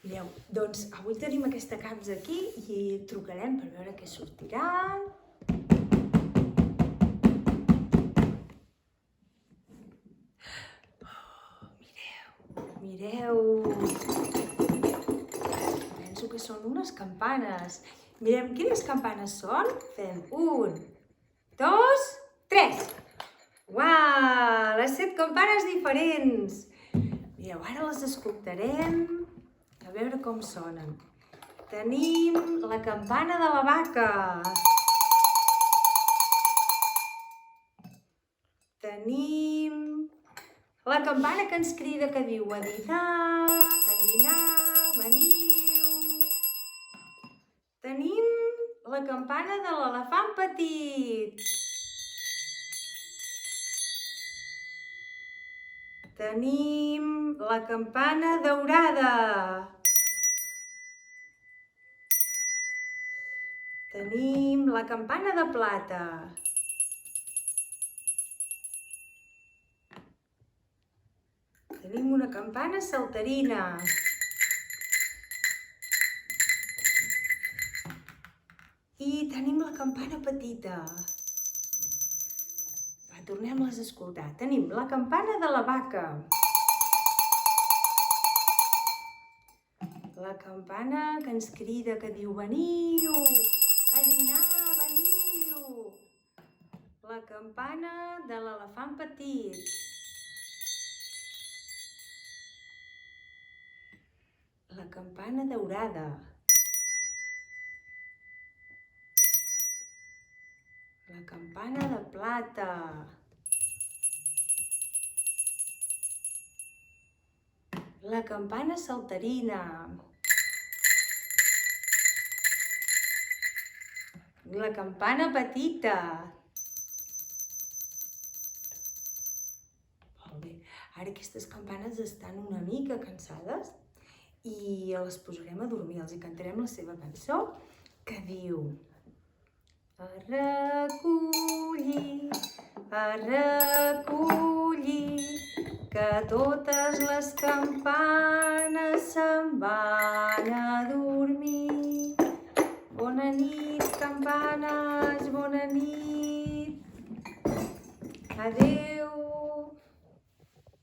Mireu, doncs avui tenim aquesta capsa aquí i trucarem per veure què sortiran. Mireu! Penso que són unes campanes. Mirem quines campanes són. Fem 1, 2, 3. Uau! Les 7 campanes diferents. Mireu, ara les escoltarem. A veure com sonen. Tenim la campana de la vaca. Tenim la campana que ens crida que diu a dinar, veniu. Tenim la campana de l'elefant petit. Tenim la campana daurada. Tenim la campana de plata. Tenim una campana saltarina. I tenim la campana petita. Va, tornem-les a escoltar. Tenim la campana de la vaca. La campana que ens crida, que diu veniu, a dinar, veniu. La campana de l'elefant petit. La campana daurada. La campana de plata. La campana saltarina. La campana petita. Molt bé. Ara aquestes campanes estan una mica cansades i les posarem a dormir. Els cantarem la seva cançó que diu: a recollir, que totes les campanes se'n van a dormir. Bona nit, campanes, bona nit. Adéu.